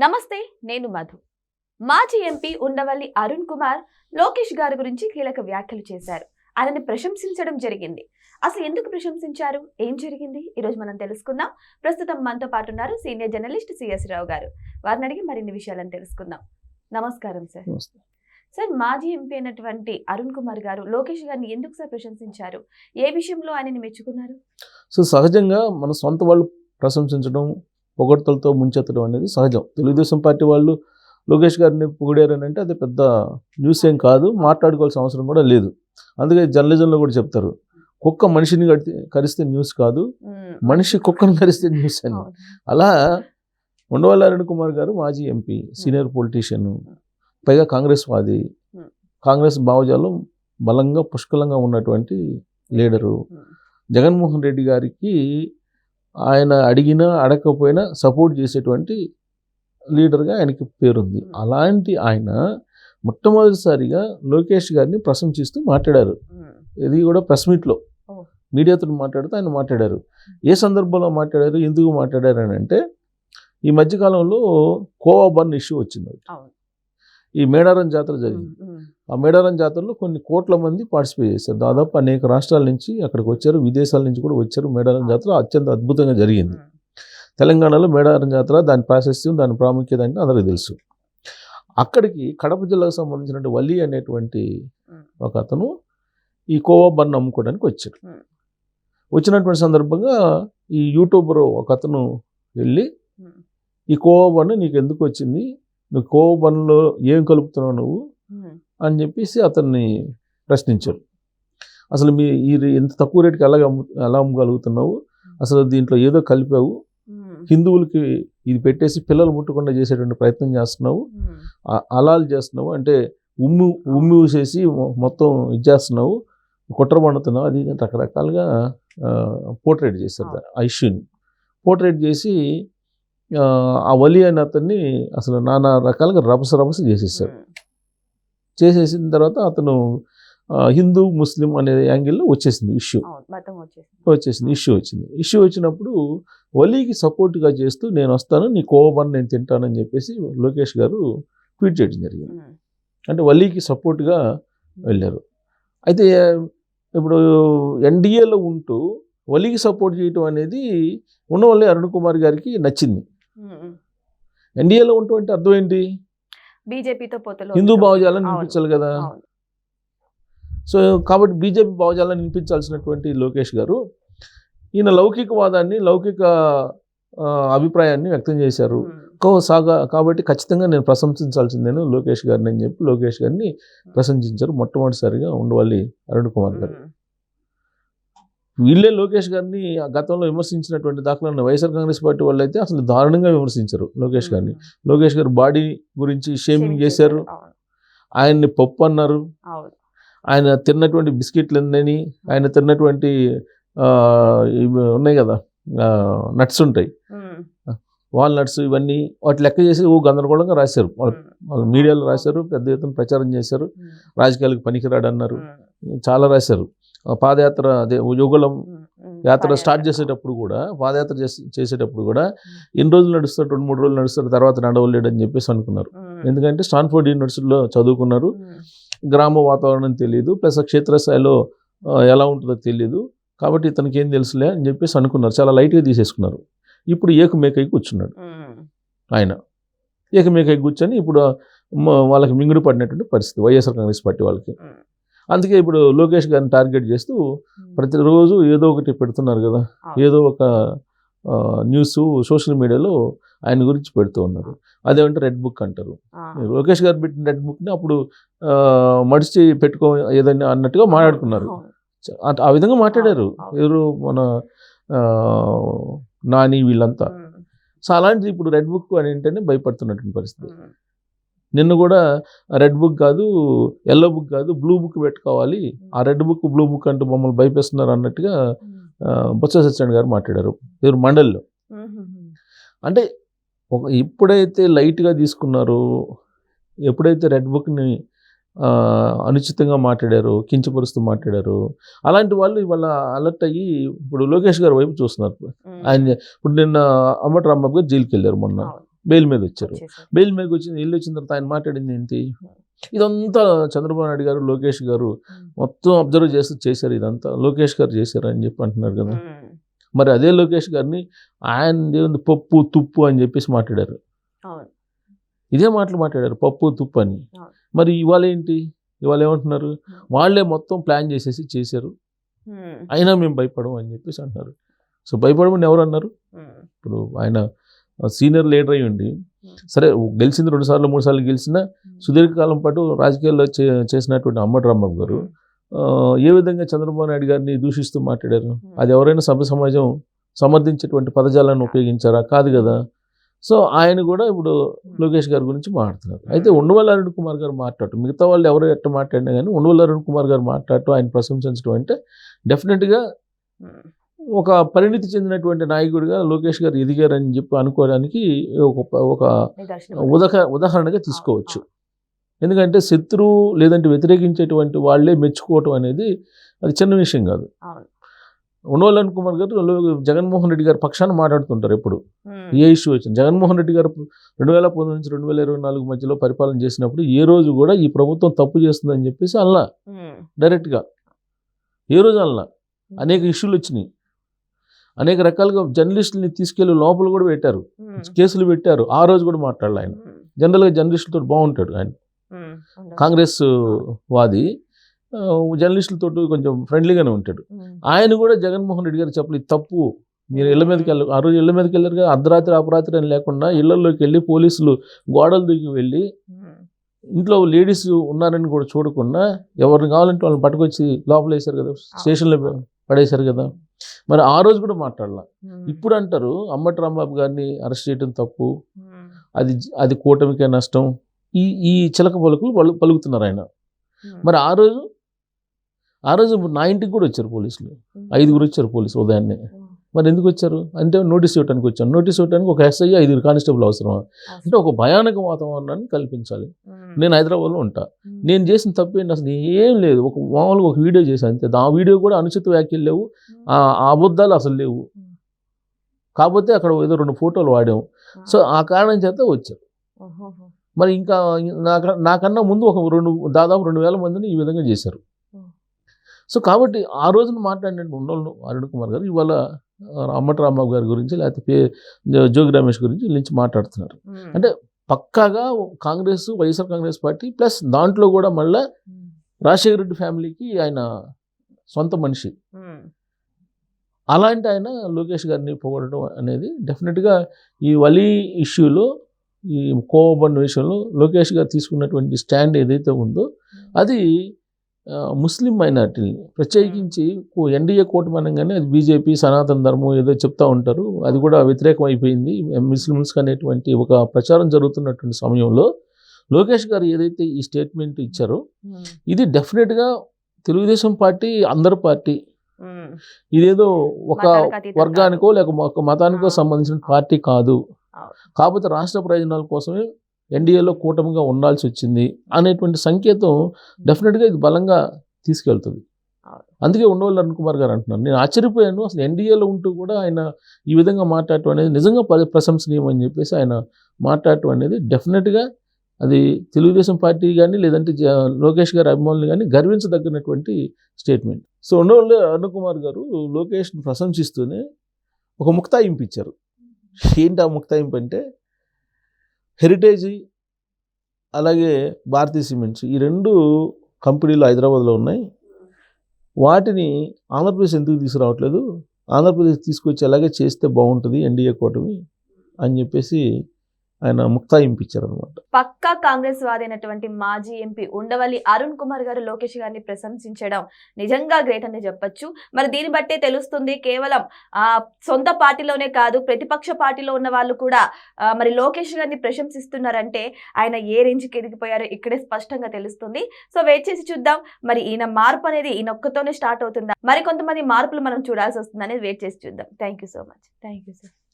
నమస్తే, నేను మధు. మాజీ ఎంపీ ఉండవల్లి అరుణ్ కుమార్ లోకేష్ గారి గురించి కీలక వ్యాఖ్యలు చేశారు. ఆయనని ప్రశంసించడం జరిగింది. అసలు ఎందుకు ప్రశంసించారు, ఏం జరిగింది, ఈరోజు మనం తెలుసుకుందాం. ప్రస్తుతం మనతో పాటు ఉన్నారు సీనియర్ జర్నలిస్ట్ సిఎస్ రావు గారు. వారిని అడిగి మరిన్ని విషయాలను తెలుసుకుందాం. నమస్కారం సార్. సార్, మాజీ ఎంపీ అయినటువంటి అరుణ్ కుమార్ గారు లోకేష్ గారిని ఎందుకు సార్ ప్రశంసించారు? ఏ విషయంలో ఆయనని మెచ్చుకున్నారు? సో సహజంగా మన సొంత వాళ్ళు ప్రశంసించడం, పొగడ్తలతో ముంచెత్తడం అనేది సహజం. తెలుగుదేశం పార్టీ వాళ్ళు లోకేష్ గారిని పొగిడారని అంటే అది పెద్ద న్యూస్ ఏం కాదు, మాట్లాడుకోవాల్సిన అవసరం కూడా లేదు. అందుకే జర్నలిజంలో కూడా చెప్తారు, కుక్క మనిషిని కరిస్తే న్యూస్ కాదు, మనిషి కుక్కను కరిస్తే న్యూస్ అని. అలా ఉండవల్లి అరుణ్ కుమార్ గారు మాజీ ఎంపీ, సీనియర్ పొలిటీషియన్, పైగా కాంగ్రెస్ వాది, కాంగ్రెస్ భావజాలం బలంగా పుష్కలంగా ఉన్నటువంటి లీడరు. జగన్మోహన్ రెడ్డి గారికి ఆయన అడిగినా అడగకపోయినా సపోర్ట్ చేసేటువంటి లీడర్గా ఆయనకి పేరుంది. అలాంటి ఆయన మొట్టమొదటిసారిగా లోకేష్ గారిని ప్రశంసిస్తూ మాట్లాడారు. ఇది కూడా ప్రెస్ మీట్లో మీడియాతో మాట్లాడుతూ ఆయన మాట్లాడారు. ఏ సందర్భంలో మాట్లాడారు, ఎందుకు మాట్లాడారు అని అంటే, ఈ మధ్యకాలంలో కోవా బన్ ఇష్యూ వచ్చింది. ఈ మేడారం జాతర జరిగింది. ఆ మేడారం జాతరలో కొన్ని కోట్ల మంది పార్టిసిపేట్ చేశారు. దాదాపు అనేక రాష్ట్రాల నుంచి అక్కడికి వచ్చారు, విదేశాల నుంచి కూడా వచ్చారు. మేడారం జాతర అత్యంత అద్భుతంగా జరిగింది. తెలంగాణలో మేడారం జాతర, దాని ప్రాశస్త్యం, దాని ప్రాముఖ్యత అంటే అందరికీ తెలుసు. అక్కడికి కడప జిల్లాకు సంబంధించినటువంటి వల్లి అనేటువంటి ఒక అతను ఈ కోవా బన్ అమ్ముకోవడానికి వచ్చారు. వచ్చినటువంటి సందర్భంగా ఈ యూట్యూబర్ ఒక అతను వెళ్ళి, ఈ కోవా బన్ నీకు ఎందుకు వచ్చింది, నువ్వు కోవా బన్లో ఏం కలుపుతున్నావు నువ్వు అని చెప్పేసి అతన్ని ప్రశ్నించారు. అసలు ఇంత తక్కువ రేటుకి ఎలా అమ్మగలుగుతున్నావు, అసలు దీంట్లో ఏదో కలిపావు, హిందువులకి ఇది పెట్టేసి పిల్లలు ముట్టకుండా చేసేటువంటి ప్రయత్నం చేస్తున్నావు, అలాలు చేస్తున్నావు, అంటే ఉమ్మి ఊసేసి మొత్తం ఇది చేస్తున్నావు, కుట్ర పండుతున్నావు, అది రకరకాలుగా పోర్ట్రేట్ చేశారు. ఆ ఇష్యూని పోర్ట్రేట్ చేసి ఆ వలి అనే అతన్ని అసలు నానా రకాలుగా రభస చేసేసారు. చేసేసిన తర్వాత అతను హిందూ ముస్లిం అనే యాంగిల్లో వచ్చేసింది ఇష్యూ. ఇష్యూ వచ్చినప్పుడు వలీకి సపోర్ట్గా చేస్తూ నేను వస్తాను, నీ కోవా బన్ నేను తింటానని చెప్పేసి లోకేష్ గారు ట్వీట్ చేయడం జరిగింది. అంటే వలీకి సపోర్ట్గా వెళ్ళారు. అయితే ఇప్పుడు ఎన్డీఏలో ఉంటూ వలీకి సపోర్ట్ చేయటం అనేది ఉండవల్లి అరుణ్ కుమార్ గారికి నచ్చింది. ఎన్డీఏలో ఉంటే అర్థం ఏంటి, బీజేపీతో హిందూ భావజాలను నింపించాలి కదా. సో కాబట్టి బీజేపీ భావజాలను నింపించాల్సినటువంటి లోకేష్ గారు ఈయన లౌకికవాదాన్ని, లౌకిక అభిప్రాయాన్ని వ్యక్తం చేశారు. కాబట్టి ఖచ్చితంగా నేను ప్రశంసించాల్సిందేను లోకేష్ గారిని అని చెప్పి లోకేష్ గారిని ప్రశంసించారు మొట్టమొదటిసారిగా ఉండవల్లి అరుణ్ కుమార్ గారు. వీళ్ళే లోకేష్ గారిని గతంలో విమర్శించినటువంటి దాఖలను వైఎస్ఆర్ కాంగ్రెస్ పార్టీ వాళ్ళు అయితే అసలు దారుణంగా విమర్శించారు లోకేష్ గారిని. లోకేష్ గారు బాడీ గురించి షేమింగ్ చేశారు, ఆయన్ని పప్పు అన్నారు, ఆయన తిన్నటువంటి బిస్కెట్లు ఎందని, ఆయన తిన్నటువంటి ఇవి ఉన్నాయి కదా నట్స్ ఉంటాయి, వాల్నట్స్, ఇవన్నీ వాటి లెక్క చేసి గందరగోళంగా రాశారు. వాళ్ళు మీడియాలో రాశారు, పెద్ద ఎత్తున ప్రచారం చేశారు, రాజకీయాలకు పనికిరాడు అన్నారు, చాలా రాశారు. పాదయాత్ర అదే యుగళం యాత్ర స్టార్ట్ చేసేటప్పుడు కూడా, పాదయాత్ర చేసేటప్పుడు కూడా ఎన్ని రోజులు నడుస్తారు, 2-3 రోజులు నడుస్తారు, తర్వాత నడవలేడు అని చెప్పేసి అనుకున్నారు. ఎందుకంటే స్టాన్ఫోర్డ్ యూనివర్సిటీలో చదువుకున్నారు, గ్రామ వాతావరణం తెలియదు, ప్లస్ క్షేత్రస్థాయిలో ఎలా ఉంటుందో తెలియదు, కాబట్టి ఇతనికి ఏం తెలుసులే అని చెప్పేసి అనుకున్నారు, చాలా లైట్గా తీసేసుకున్నారు. ఇప్పుడు ఏకమేకై కూర్చున్నాడు ఆయన. ఏకమేకై కూర్చొని ఇప్పుడు వాళ్ళకి మింగుడు పడినటువంటి పరిస్థితి వైఎస్ఆర్ కాంగ్రెస్ పార్టీ వాళ్ళకి. అందుకే ఇప్పుడు లోకేష్ గారిని టార్గెట్ చేస్తూ ప్రతిరోజు ఏదో ఒకటి పెడుతున్నారు కదా, ఏదో ఒక న్యూస్ సోషల్ మీడియాలో ఆయన గురించి పెడుతూ ఉన్నారు. అదేమంటే రెడ్ బుక్ అంటారు. లోకేష్ గారు పెట్టిన రెడ్ బుక్ని అప్పుడు మడిచి పెట్టుకో ఏదైనా అన్నట్టుగా మాట్లాడుకున్నారు. ఆ విధంగా మాట్లాడారు ఎవరు, మన నాని వీళ్ళంతా. సో అలాంటిది ఇప్పుడు రెడ్ బుక్ అని ఏంటంటే భయపడుతున్నటువంటి పరిస్థితి. నిన్ను కూడా రెడ్ బుక్ కాదు, ఎల్లో బుక్ కాదు, బ్లూ బుక్ పెట్టుకోవాలి, ఆ రెడ్ బుక్ బ్లూ బుక్ అంటూ మమ్మల్ని భయపేస్తున్నారు అన్నట్టుగా బొత్స సత్యనారాయణ గారు మాట్లాడారు ఎవరు మండలిలో. అంటే ఎప్పుడైతే లైట్గా తీసుకున్నారో, ఎప్పుడైతే రెడ్ బుక్ని అనుచితంగా మాట్లాడారు, కించపరుస్తూ మాట్లాడారు, అలాంటి వాళ్ళు ఇవాళ అలర్ట్ అయ్యి ఇప్పుడు లోకేష్ గారి వైపు చూస్తున్నారు. ఆయన ఇప్పుడు నిన్న అమ్మటి రాంబాబు గారు జైలుకి వెళ్ళారు మొన్న. బెయిల్ మీద వచ్చారు. వచ్చేసారు. బెయిల్ మీదకి వచ్చిన తర్వాత ఆయన మాట్లాడింది ఏంటి? ఇదంతా చంద్రబాబు నాయుడు గారు, లోకేష్ గారు మొత్తం అబ్జర్వ్ చేశారు, ఇదంతా లోకేష్ గారు చేశారు అని చెప్పి అంటున్నారు కదా. మరి అదే లోకేష్ గారిని ఆయన దేవుని పప్పు తుప్పు అని చెప్పేసి మాట్లాడారు. అవును. ఇదే మాటలు మాట్లాడారు, పప్పు తుప్పు అని. అవును. మరి ఇవాళ ఏంటి? ఇవాళ ఏమంటున్నారు? వాళ్ళే మొత్తం ప్లాన్ చేశారు, అయినా మేము భయపడము అని చెప్పేసి అంటున్నారు. సో భయపడమని ఎవరు అన్నారు? ఇప్పుడు ఆయన సీనియర్ లీడర్ అయ్యి ఉండి, సరే గెలిచింది 2 సార్లు 3 సార్లు గెలిచినా సుదీర్ఘకాలం పాటు రాజకీయాల్లో చేసినటువంటి అంబటి రాంబాబు గారు ఏ విధంగా చంద్రబాబు నాయుడు గారిని దూషిస్తూ మాట్లాడారు? అది ఎవరైనా సమాజం సమర్థించేటువంటి పదజాలను ఉపయోగించారా? కాదు కదా. సో ఆయన కూడా ఇప్పుడు లోకేష్ గారి గురించి మాట్లాడుతున్నారు. అయితే ఉండవల్లి అరుణ్ కుమార్ గారు మాట్లాడటం, మిగతా వాళ్ళు ఎవరు ఎట్లా మాట్లాడినా కానీ ఉండవల్లి అరుణ్ కుమార్ గారు మాట్లాడటం, ఆయన ప్రశంసించడం అంటే డెఫినెట్గా ఒక పరిణితి చెందినటువంటి నాయకుడిగా లోకేష్ గారు ఎదిగారని చెప్పి అనుకోవడానికి ఒక ఉదాహరణగా తీసుకోవచ్చు. ఎందుకంటే శత్రువు లేదంటే వ్యతిరేకించేటువంటి వాళ్ళే మెచ్చుకోవటం అనేది అది చిన్న విషయం కాదు. ఉండవల్లి అరుణ్ కుమార్ గారు జగన్మోహన్ రెడ్డి గారి పక్షాన మాట్లాడుతుంటారు ఎప్పుడు ఏ ఇష్యూ వచ్చింది. జగన్మోహన్ రెడ్డి గారు 2019 నుంచి 2024 మధ్యలో పరిపాలన చేసినప్పుడు ఏ రోజు కూడా ఈ ప్రభుత్వం తప్పు చేస్తుందని చెప్పేసి అలా డైరెక్ట్గా ఏ రోజు అలా అనేక ఇష్యూలు వచ్చినాయి. అనేక రకాలుగా జర్నలిస్టులని తీసుకెళ్లి లోపల కూడా పెట్టారు, కేసులు పెట్టారు. ఆ రోజు కూడా మాట్లాడాలి ఆయన. జనరల్గా జర్నలిస్టులతో బాగుంటాడు ఆయన, కాంగ్రెస్ వాది, జర్నలిస్టులతో కొంచెం ఫ్రెండ్లీగానే ఉంటాడు. ఆయన కూడా జగన్మోహన్ రెడ్డి గారు చెప్పలేదు తప్పు, మీరు ఇళ్ల మీదకి వెళ్ళరు. ఆ రోజు ఇళ్ల మీదకి వెళ్ళారు కదా, అర్ధరాత్రి అపరాత్రి అని లేకుండా ఇళ్లలోకి వెళ్ళి పోలీసులు గోడలు దిగి వెళ్ళి ఇంట్లో లేడీస్ ఉన్నారని కూడా చూడకుండా ఎవరిని కావాలంటే వాళ్ళని పట్టుకొచ్చి లోపల వేశారు కదా, స్టేషన్లో పడేశారు కదా. మరి ఆ రోజు కూడా మాట్లాడాల. ఇప్పుడు అంటారు అంబటి రాంబాబు గారిని అరెస్ట్ చేయడం తప్పు, అది కూటమికే నష్టం, ఈ చిలక పలుకులు వాళ్ళు పలుకుతున్నారు ఆయన. మరి ఆ రోజు నా ఇంటికి కూడా వచ్చారు పోలీసులు, 5 వచ్చారు పోలీసులు ఉదయాన్నే. మరి ఎందుకు వచ్చారు అంటే నోటీస్ ఇవ్వడానికి వచ్చాను. నోటీస్ ఇవ్వడానికి ఒక ఎస్ఐ 5 కానిస్టేబుల్ అవసరం అంటే ఒక భయానక వాతావరణాన్ని కల్పించాలి. నేను హైదరాబాద్లో ఉంటా, నేను చేసిన తప్పు ఏంటి? అసలు ఏం లేదు, మామూలుగా ఒక వీడియో చేశాను అంతే. ఆ వీడియో కూడా అనుచిత వ్యాఖ్యలు లేవు, ఆ అబద్ధాలు అసలు లేవు. కాకపోతే అక్కడ ఏదో 2 ఫోటోలు వాడాము. సో ఆ కారణం చేత వచ్చారు. మరి ఇంకా నాకన్నా ముందు దాదాపు 2,000 మందిని ఈ విధంగా చేశారు. సో కాబట్టి ఆ రోజున మాట్లాడినట్టు ఉండవల్లి అరుణ్ కుమార్ గారు ఇవాళ అంబటి రాంబాబు గారి గురించి లేకపోతే జోగి రమేష్ గురించి నుంచి మాట్లాడుతున్నారు. అంటే పక్కాగా వైఎస్ఆర్ కాంగ్రెస్ పార్టీ ప్లస్ దాంట్లో కూడా మళ్ళీ రాజశేఖర రెడ్డి ఫ్యామిలీకి ఆయన సొంత మనిషి. అలాంటి ఆయన లోకేష్ గారిని పొగడడం అనేది డెఫినెట్గా ఈ వలి ఇష్యూలో, ఈ కోవబండి విషయంలో లోకేష్ గారు తీసుకున్నటువంటి స్టాండ్ ఏదైతే ఉందో అది ముస్లిం మైనార్టీని ప్రత్యేకించి ఎన్డీఏ కూటమి అనగానే అది బీజేపీ సనాతన ధర్మం ఏదో చెప్తా ఉంటారు, అది కూడా వ్యతిరేకం అయిపోయింది ముస్లిమ్స్కి అనేటువంటి ఒక ప్రచారం జరుగుతున్నటువంటి సమయంలో లోకేష్ గారు ఏదైతే ఈ స్టేట్మెంట్ ఇచ్చారో ఇది డెఫినెట్గా తెలుగుదేశం పార్టీ అందరి పార్టీ, ఇదేదో ఒక వర్గానికో లేక ఒక మతానికో సంబంధించిన పార్టీ కాదు. కాకపోతే రాష్ట్ర ప్రయోజనాల కోసమే ఎన్డీఏలో కూటమిగా ఉండాల్సి వచ్చింది అనేటువంటి సంకేతం డెఫినెట్గా ఇది బలంగా తీసుకెళ్తుంది. అందుకే ఉండవల్లి అరుణ్ కుమార్ గారు అంటున్నారు, నేను ఆశ్చర్యపోయాను అసలు ఎన్డీఏలో ఉంటూ కూడా ఆయన ఈ విధంగా మాట్లాడటం అనేది నిజంగా ప్రశంసనీయం అని చెప్పేసి ఆయన మాట్లాడటం అనేది డెఫినెట్గా అది తెలుగుదేశం పార్టీ కానీ లేదంటే లోకేష్ గారి అభిమానులు కానీ గర్వించదగినటువంటి స్టేట్మెంట్. సో ఉండవల్లి అరుణ్ కుమార్ గారు లోకేష్ని ప్రశంసిస్తూనే ఒక ముక్తాయింపు ఇచ్చారు. ఏంటి ఆ ముక్తాయింపు అంటే, హెరిటేజ్ అలాగే భారతీయ సిమెంట్స్ ఈ 2 కంపెనీలు హైదరాబాద్లో ఉన్నాయి, వాటిని ఆంధ్రప్రదేశ్ ఎందుకు తీసుకురావట్లేదు, ఆంధ్రప్రదేశ్ తీసుకొచ్చి అలాగే చేస్తే బాగుంటుంది ఎన్డీఏ కూటమి అని చెప్పేసి ఆయన ముక్తాయింపు ఇచ్చారనమాట. పక్కా కాంగ్రెస్ వాదైనటువంటి మాజీ ఎంపీ ఉండవల్లి అరుణ్ కుమార్ గారు లోకేష్ గారిని ప్రశంసించడం నిజంగా గ్రేట్ అని చెప్పొచ్చు. మరి దీన్ని బట్టే తెలుస్తుంది కేవలం సొంత పార్టీలోనే కాదు ప్రతిపక్ష పార్టీలో ఉన్న వాళ్ళు కూడా మరి లోకేష్ గారిని ప్రశంసిస్తున్నారంటే ఆయన ఏ రేంజ్కి ఎదిగిపోయారో ఇక్కడే స్పష్టంగా తెలుస్తుంది. సో వెయిట్ చేసి చూద్దాం, మరి ఈయన మార్పు అనేది ఈయన ఒక్కతోనే స్టార్ట్ అవుతుందా, మరి కొంతమంది మార్పులు మనం చూడాల్సి వస్తుంది అనేది వెయిట్ చేసి చూద్దాం. Thank you so much. Thank you sir.